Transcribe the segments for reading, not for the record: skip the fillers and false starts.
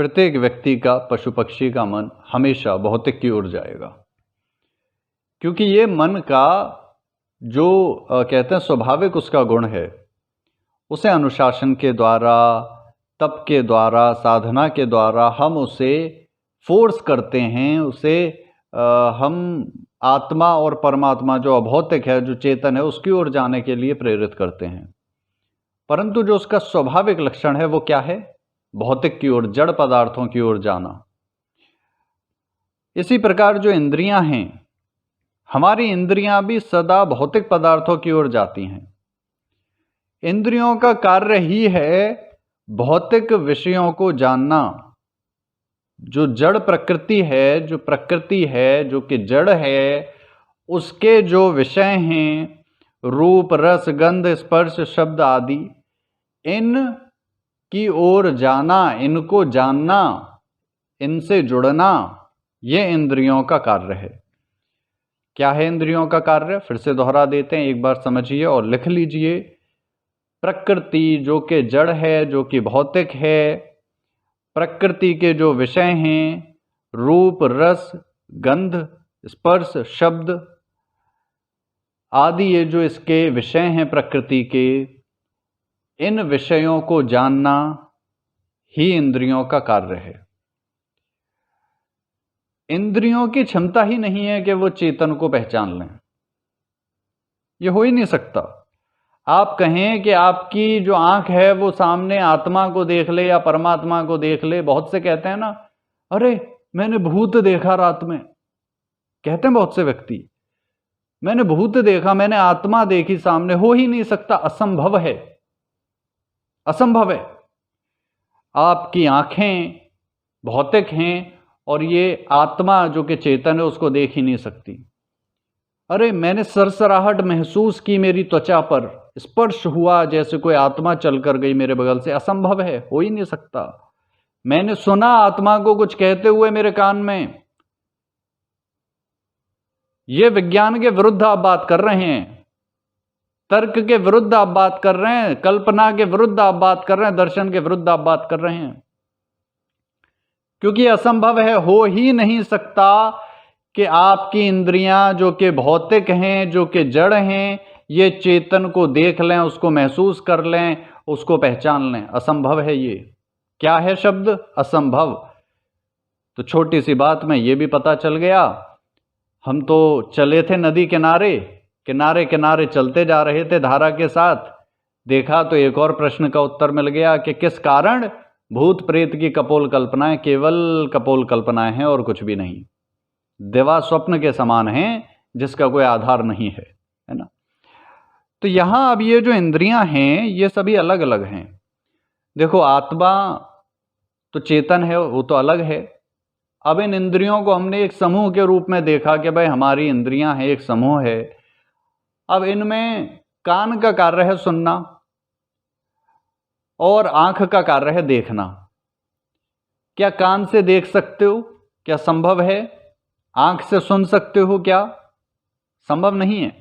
प्रत्येक व्यक्ति का, पशु पक्षी का मन हमेशा भौतिक की ओर जाएगा, क्योंकि ये मन का जो कहते हैं स्वाभाविक उसका गुण है, उसे अनुशासन के द्वारा, तप के द्वारा, साधना के द्वारा हम उसे फोर्स करते हैं, उसे हम आत्मा और परमात्मा जो अभौतिक है, जो चेतन है, उसकी ओर जाने के लिए प्रेरित करते हैं। परंतु जो उसका स्वाभाविक लक्षण है वो क्या है? भौतिक की ओर, जड़ पदार्थों की ओर जाना। इसी प्रकार जो इंद्रियां हैं, हमारी इंद्रियां भी सदा भौतिक पदार्थों की ओर जाती हैं। इंद्रियों का कार्य ही है भौतिक विषयों को जानना। जो जड़ प्रकृति है, जो प्रकृति है, जो कि जड़ है, उसके जो विषय हैं, रूप, रस, गंध, स्पर्श, शब्द आदि, इन की ओर जाना, इनको जानना, इनसे जुड़ना, ये इंद्रियों का कार्य है। क्या है इंद्रियों का कार्य? फिर से दोहरा देते हैं, एक बार समझिए और लिख लीजिए। प्रकृति जो कि जड़ है, जो कि भौतिक है, प्रकृति के जो विषय हैं, रूप, रस, गंध, स्पर्श, शब्द आदि, ये जो इसके विषय हैं प्रकृति के, इन विषयों को जानना ही इंद्रियों का कार्य है। इंद्रियों की क्षमता ही नहीं है कि वो चेतन को पहचान लें, ये हो ही नहीं सकता। आप कहें कि आपकी जो आंख है वो सामने आत्मा को देख ले या परमात्मा को देख ले। बहुत से कहते हैं ना, अरे मैंने भूत देखा रात में, कहते हैं बहुत से व्यक्ति, मैंने भूत देखा, मैंने आत्मा देखी सामने। हो ही नहीं सकता, असंभव है, असंभव है। आपकी आंखें भौतिक हैं और ये आत्मा जो कि चेतन है उसको देख ही नहीं सकती। अरे मैंने सरसराहट महसूस की, मेरी त्वचा पर स्पर्श हुआ जैसे कोई आत्मा चल कर गई मेरे बगल से, असंभव है, हो ही नहीं सकता। मैंने सुना आत्मा को कुछ कहते हुए मेरे कान में, ये विज्ञान के विरुद्ध आप बात कर रहे हैं, तर्क के विरुद्ध आप बात कर रहे हैं, कल्पना के विरुद्ध आप बात कर रहे हैं, दर्शन के विरुद्ध आप बात कर रहे हैं, क्योंकि असंभव है, हो ही नहीं सकता कि आपकी इंद्रियां जो कि भौतिक हैं, जो कि जड़ हैं, ये चेतन को देख लें, उसको महसूस कर लें, उसको पहचान लें। असंभव है। ये क्या है शब्द? असंभव। तो छोटी सी बात में ये भी पता चल गया। हम तो चले थे नदी किनारे, किनारे किनारे चलते जा रहे थे धारा के साथ, देखा तो एक और प्रश्न का उत्तर मिल गया कि किस कारण भूत प्रेत की कपोल कल्पनाएं केवल कपोल कल्पनाएं हैं और कुछ भी नहीं, दिवा स्वप्न के समान हैं जिसका कोई आधार नहीं है, है ना। तो यहां अब ये जो इंद्रियां हैं ये सभी अलग अलग हैं। देखो, आत्मा तो चेतन है, वो तो अलग है। अब इन इंद्रियों को हमने एक समूह के रूप में देखा कि भाई हमारी इंद्रियां हैं, एक समूह है। अब इनमें कान का कार्य है सुनना और आंख का कार्य है देखना। क्या कान से देख सकते हो? क्या संभव है? आंख से सुन सकते हो? क्या संभव नहीं है।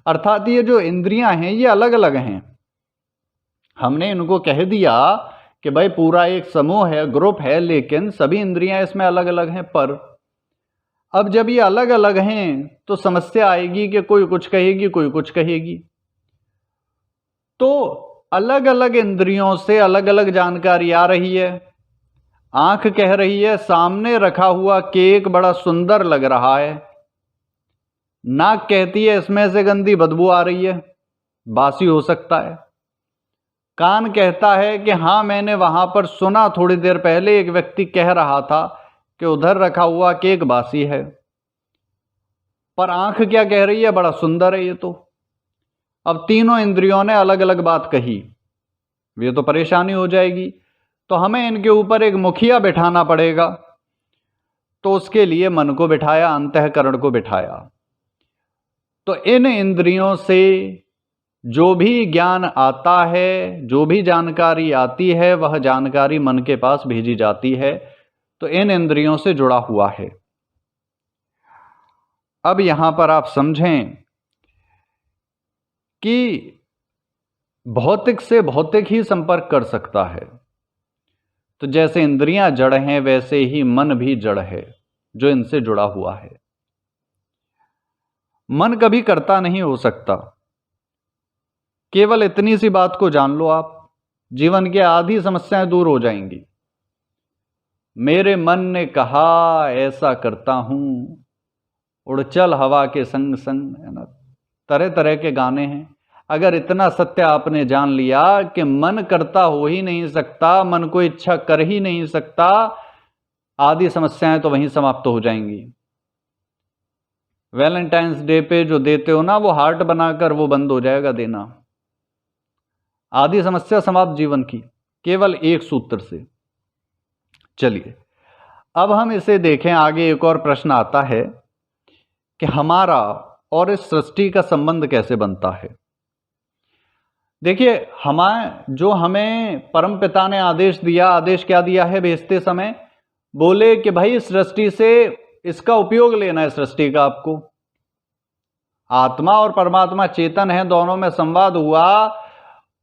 अर्थात ये जो इंद्रियां हैं ये अलग अलग हैं। हमने इनको कह दिया कि भाई पूरा एक समूह है, ग्रुप है, लेकिन सभी इंद्रियां इसमें अलग अलग हैं। पर अब जब ये अलग अलग हैं तो समस्या आएगी कि कोई कुछ कहेगी, कोई कुछ कहेगी। तो अलग अलग इंद्रियों से अलग अलग जानकारी आ रही है। आंख कह रही है सामने रखा हुआ केक बड़ा सुंदर लग रहा है। नाक कहती है इसमें से गंदी बदबू आ रही है, बासी हो सकता है। कान कहता है कि हाँ, मैंने वहां पर सुना थोड़ी देर पहले एक व्यक्ति कह रहा था कि उधर रखा हुआ केक बासी है। पर आंख क्या कह रही है? बड़ा सुंदर है ये तो। अब तीनों इंद्रियों ने अलग अलग बात कही, ये तो परेशानी हो जाएगी। तो हमें इनके ऊपर एक मुखिया बिठाना पड़ेगा। तो उसके लिए मन को बिठाया, अंतःकरण को बिठाया। तो इन इंद्रियों से जो भी ज्ञान आता है, जो भी जानकारी आती है, वह जानकारी मन के पास भेजी जाती है। तो इन इंद्रियों से जुड़ा हुआ है। अब यहां पर आप समझें कि भौतिक से भौतिक ही संपर्क कर सकता है। तो जैसे इंद्रियां जड़ हैं वैसे ही मन भी जड़ है जो इनसे जुड़ा हुआ है। मन कभी कर्ता नहीं हो सकता। केवल इतनी सी बात को जान लो आप, जीवन की आधी समस्याएं दूर हो जाएंगी। मेरे मन ने कहा ऐसा करता हूं, उड़ चल हवा के संग संग, है ना, तरह तरह के गाने हैं। अगर इतना सत्य आपने जान लिया कि मन करता हो ही नहीं सकता, मन को इच्छा कर ही नहीं सकता, आदि समस्याएं तो वहीं समाप्त हो जाएंगी। वैलेंटाइंस डे पे जो देते हो ना वो हार्ट बनाकर, वो बंद हो जाएगा देना। आदि समस्या समाप्त जीवन की, केवल एक सूत्र से। चलिए अब हम इसे देखें आगे। एक और प्रश्न आता है कि हमारा और इस सृष्टि का संबंध कैसे बनता है। देखिए हमें परम पिता ने आदेश दिया। आदेश क्या दिया है भेजते समय? बोले कि भाई सृष्टि से इसका उपयोग लेना है। सृष्टि का आपको, आत्मा और परमात्मा चेतन है, दोनों में संवाद हुआ।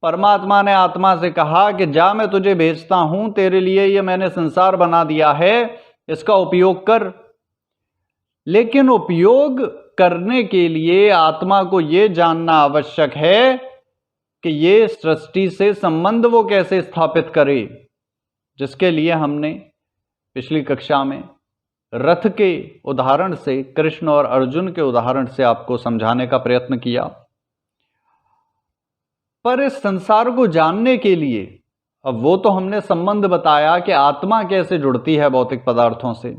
परमात्मा ने आत्मा से कहा कि जा मैं तुझे भेजता हूं, तेरे लिए ये मैंने संसार बना दिया है, इसका उपयोग कर। लेकिन उपयोग करने के लिए आत्मा को यह जानना आवश्यक है कि ये सृष्टि से संबंध वो कैसे स्थापित करे, जिसके लिए हमने पिछली कक्षा में रथ के उदाहरण से, कृष्ण और अर्जुन के उदाहरण से आपको समझाने का प्रयत्न किया। पर इस संसार को जानने के लिए, अब वो तो हमने संबंध बताया कि आत्मा कैसे जुड़ती है भौतिक पदार्थों से,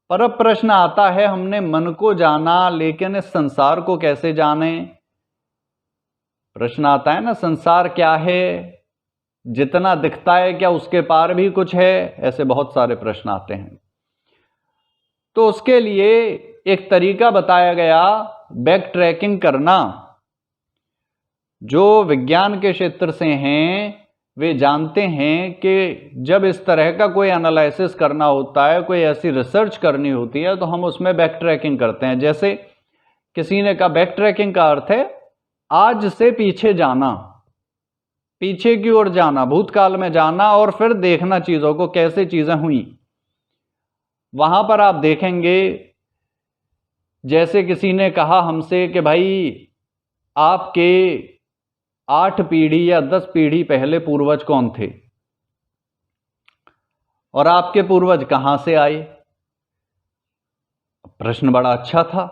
पर अब प्रश्न आता है हमने मन को जाना, लेकिन इस संसार को कैसे जाने? प्रश्न आता है ना, संसार क्या है, जितना दिखता है क्या उसके पार भी कुछ है? ऐसे बहुत सारे प्रश्न आते हैं। तो उसके लिए एक तरीका बताया गया, बैक ट्रैकिंग करना। जो विज्ञान के क्षेत्र से हैं वे जानते हैं कि जब इस तरह का कोई एनालिसिस करना होता है, कोई ऐसी रिसर्च करनी होती है, तो हम उसमें बैक ट्रैकिंग करते हैं। जैसे किसी ने कहा बैक ट्रैकिंग का अर्थ है आज से पीछे जाना, पीछे की ओर जाना, भूतकाल में जाना और फिर देखना चीजों को, कैसे चीजें हुई। वहां पर आप देखेंगे, जैसे किसी ने कहा हमसे कि भाई आपके 8 पीढ़ी या 10 पीढ़ी पहले पूर्वज कौन थे और आपके पूर्वज कहां से आए? प्रश्न बड़ा अच्छा था।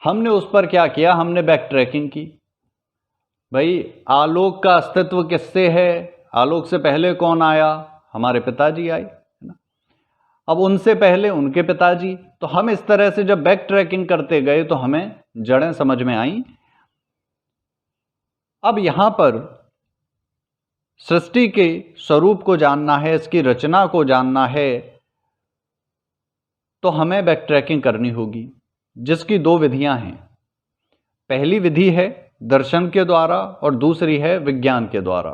हमने उस पर क्या किया, हमने बैक ट्रैकिंग की। भाई आलोक का अस्तित्व किससे है? आलोक से पहले कौन आया? हमारे पिताजी आए, है ना। अब उनसे पहले उनके पिताजी। तो हम इस तरह से जब बैक ट्रैकिंग करते गए तो हमें जड़ें समझ में आई। अब यहां पर सृष्टि के स्वरूप को जानना है, इसकी रचना को जानना है, तो हमें बैक ट्रैकिंग करनी होगी, जिसकी 2 विधियां हैं। पहली विधि है दर्शन के द्वारा और दूसरी है विज्ञान के द्वारा।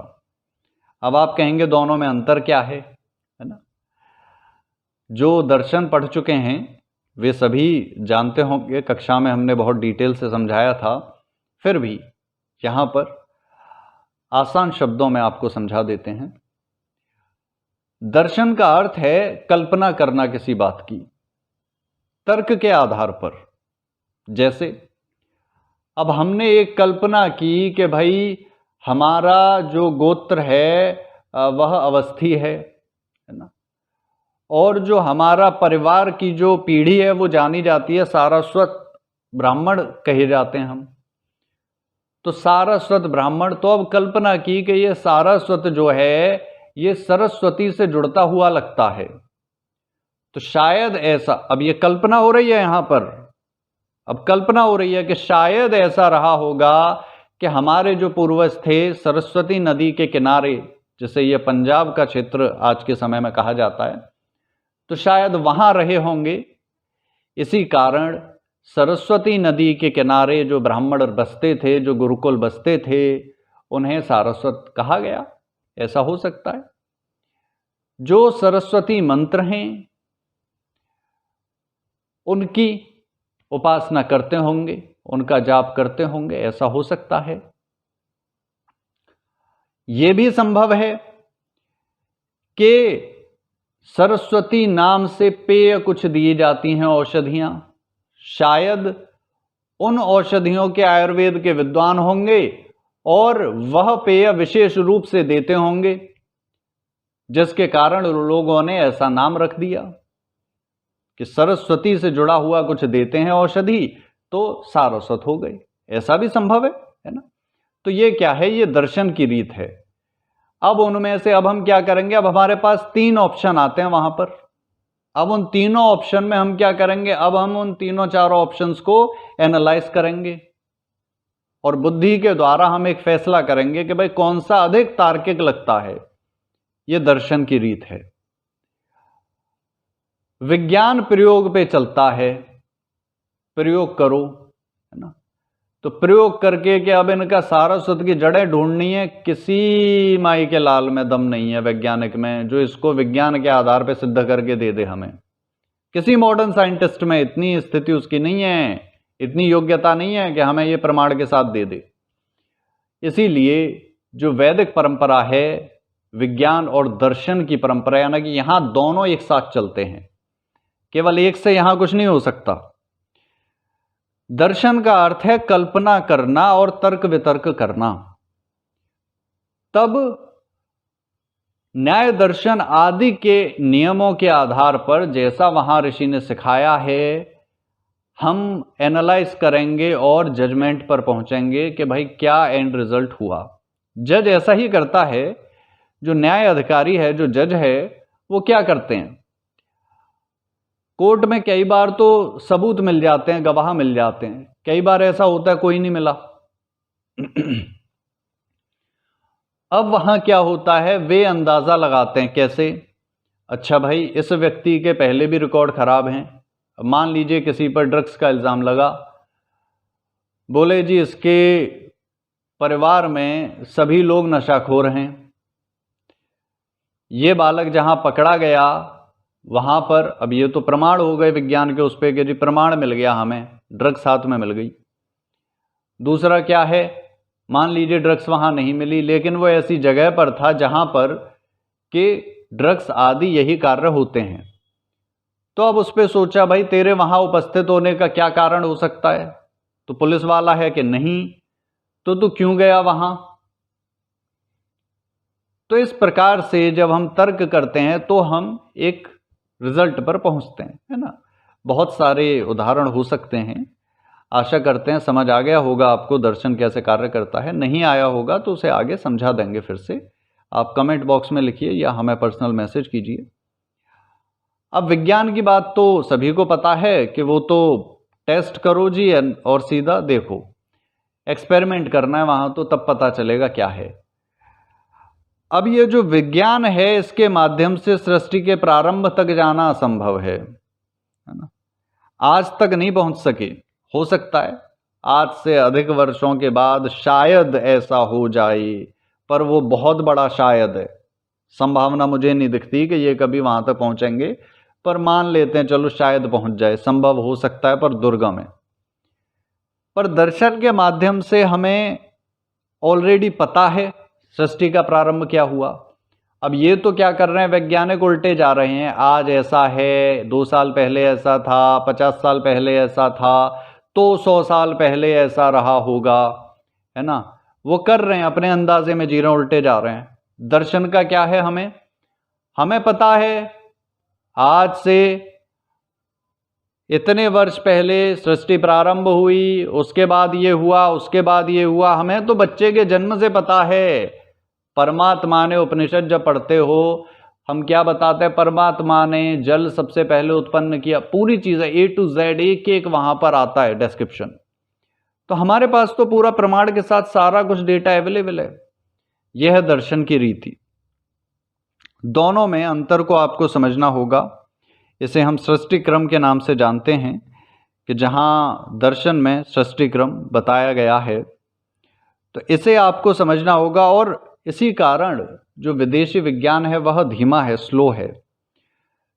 अब आप कहेंगे दोनों में अंतर क्या है ना। जो दर्शन पढ़ चुके हैं वे सभी जानते होंगे, कक्षा में हमने बहुत डिटेल से समझाया था। फिर भी यहां पर आसान शब्दों में आपको समझा देते हैं। दर्शन का अर्थ है कल्पना करना किसी बात की, तर्क के आधार पर। जैसे अब हमने एक कल्पना की कि भाई हमारा जो गोत्र है वह अवस्थी है ना, और जो हमारा परिवार की जो पीढ़ी है वो जानी जाती है सारस्वत ब्राह्मण कहे जाते हैं हम। तो सारस्वत ब्राह्मण, तो अब कल्पना की कि ये सारस्वत जो है ये सरस्वती से जुड़ता हुआ लगता है, तो शायद ऐसा, अब ये कल्पना हो रही है यहां पर, अब कल्पना हो रही है कि शायद ऐसा रहा होगा कि हमारे जो पूर्वज थे सरस्वती नदी के किनारे, जिसे ये पंजाब का क्षेत्र आज के समय में कहा जाता है, तो शायद वहां रहे होंगे। इसी कारण सरस्वती नदी के किनारे जो ब्राह्मण बसते थे, जो गुरुकुल बसते थे, उन्हें सारस्वत कहा गया। ऐसा हो सकता है। जो सरस्वती मंत्र हैं उनकी उपासना करते होंगे, उनका जाप करते होंगे, ऐसा हो सकता है। यह भी संभव है कि सरस्वती नाम से पेय कुछ दी जाती हैं औषधियां, शायद उन औषधियों के आयुर्वेद के विद्वान होंगे और वह पेय विशेष रूप से देते होंगे, जिसके कारण लोगों ने ऐसा नाम रख दिया कि सरस्वती से जुड़ा हुआ कुछ देते हैं औषधि तो सारस्वत हो गई। ऐसा भी संभव है ना। तो ये क्या है, ये दर्शन की रीत है। अब उनमें से अब हम क्या करेंगे, अब हमारे पास 3 ऑप्शन आते हैं वहां पर। अब उन तीनों ऑप्शन में हम क्या करेंगे, अब हम उन तीनों चारों ऑप्शंस को एनालाइज करेंगे और बुद्धि के द्वारा हम एक फैसला करेंगे कि भाई कौन सा अधिक तार्किक लगता है। यह दर्शन की रीत है। विज्ञान प्रयोग पे चलता है, प्रयोग करो, है ना। तो प्रयोग करके कि अब इनका सारस्वत की जड़ें ढूंढनी है, किसी माई के लाल में दम नहीं है वैज्ञानिक में जो इसको विज्ञान के आधार पर सिद्ध करके दे दे हमें। किसी मॉडर्न साइंटिस्ट में इतनी स्थिति उसकी नहीं है, इतनी योग्यता नहीं है कि हमें यह प्रमाण के साथ दे दे। इसीलिए जो वैदिक परंपरा है, विज्ञान और दर्शन की परंपरा, यानी कि यहां दोनों एक साथ चलते हैं, केवल एक से यहां कुछ नहीं हो सकता। दर्शन का अर्थ है कल्पना करना और तर्क वितर्क करना। तब न्याय दर्शन आदि के नियमों के आधार पर जैसा वहां ऋषि ने सिखाया है, हम एनालाइज करेंगे और जजमेंट पर पहुंचेंगे कि भाई क्या एंड रिजल्ट हुआ। जज ऐसा ही करता है, जो न्याय अधिकारी है, जो जज है, वो क्या करते हैं, कोर्ट में कई बार तो सबूत मिल जाते हैं, गवाह मिल जाते हैं, कई बार ऐसा होता है कोई नहीं मिला। अब वहां क्या होता है, वे अंदाजा लगाते हैं। कैसे? अच्छा भाई, इस व्यक्ति के पहले भी रिकॉर्ड खराब हैं। मान लीजिए किसी पर ड्रग्स का इल्जाम लगा, बोले जी इसके परिवार में सभी लोग नशाखोर हैं। ये बालक जहां पकड़ा गया वहां पर, अब ये तो प्रमाण हो गए विज्ञान के उस पे कि जी प्रमाण मिल गया, हमें ड्रग्स साथ में मिल गई। दूसरा क्या है, मान लीजिए ड्रग्स वहां नहीं मिली, लेकिन वो ऐसी जगह पर था जहां पर कि ड्रग्स आदि यही कार्य होते हैं। तो अब उस पर सोचा भाई तेरे वहां उपस्थित होने का क्या कारण हो सकता है, तो पुलिस वाला है कि नहीं, तो तू क्यों गया वहां। तो इस प्रकार से जब हम तर्क करते हैं तो हम एक रिजल्ट पर पहुंचते हैं, है ना। बहुत सारे उदाहरण हो सकते हैं। आशा करते हैं समझ आ गया होगा आपको दर्शन कैसे कार्य करता है। नहीं आया होगा तो उसे आगे समझा देंगे फिर से। आप कमेंट बॉक्स में लिखिए या हमें पर्सनल मैसेज कीजिए। अब विज्ञान की बात तो सभी को पता है कि वो तो टेस्ट करो जी और सीधा देखो, एक्सपेरिमेंट करना है वहां, तो तब पता चलेगा क्या है। अब ये जो विज्ञान है, इसके माध्यम से सृष्टि के प्रारंभ तक जाना असंभव है ना। आज तक नहीं पहुंच सके। हो सकता है आज से अधिक वर्षों के बाद शायद ऐसा हो जाए, पर वो बहुत बड़ा शायद है। संभावना मुझे नहीं दिखती कि ये कभी वहां तक पहुंचेंगे, पर मान लेते हैं चलो शायद पहुंच जाए। संभव हो सकता है पर दुर्गम है। पर दर्शन के माध्यम से हमें ऑलरेडी पता है सृष्टि का प्रारंभ क्या हुआ। अब ये तो क्या कर रहे हैं वैज्ञानिक, उल्टे जा रहे हैं। आज ऐसा है, 2 साल पहले ऐसा था, 50 साल पहले ऐसा था, तो 100 साल पहले ऐसा रहा होगा, है ना। वो कर रहे हैं, अपने अंदाजे में जी रहे हैं, उल्टे जा रहे हैं। दर्शन का क्या है, हमें पता है आज से इतने वर्ष पहले सृष्टि प्रारंभ हुई, उसके बाद ये हुआ, उसके बाद ये हुआ। हमें तो बच्चे के जन्म से पता है। परमात्मा ने, उपनिषद जब पढ़ते हो हम क्या बताते हैं, परमात्मा ने जल सबसे पहले उत्पन्न किया। पूरी चीजें A to Z एक एक वहां पर आता है डिस्क्रिप्शन। तो हमारे पास तो पूरा प्रमाण के साथ सारा कुछ डेटा अवेलेबल है। यह है दर्शन की रीति। दोनों में अंतर को आपको समझना होगा। इसे हम सृष्टि क्रम के नाम से जानते हैं कि जहां दर्शन में सृष्टि क्रम बताया गया है, तो इसे आपको समझना होगा। और इसी कारण जो विदेशी विज्ञान है वह धीमा है, स्लो है।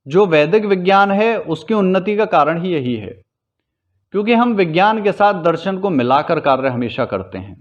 जो वैदिक विज्ञान है उसकी उन्नति का कारण ही यही है, क्योंकि हम विज्ञान के साथ दर्शन को मिलाकर कार्य हमेशा करते हैं।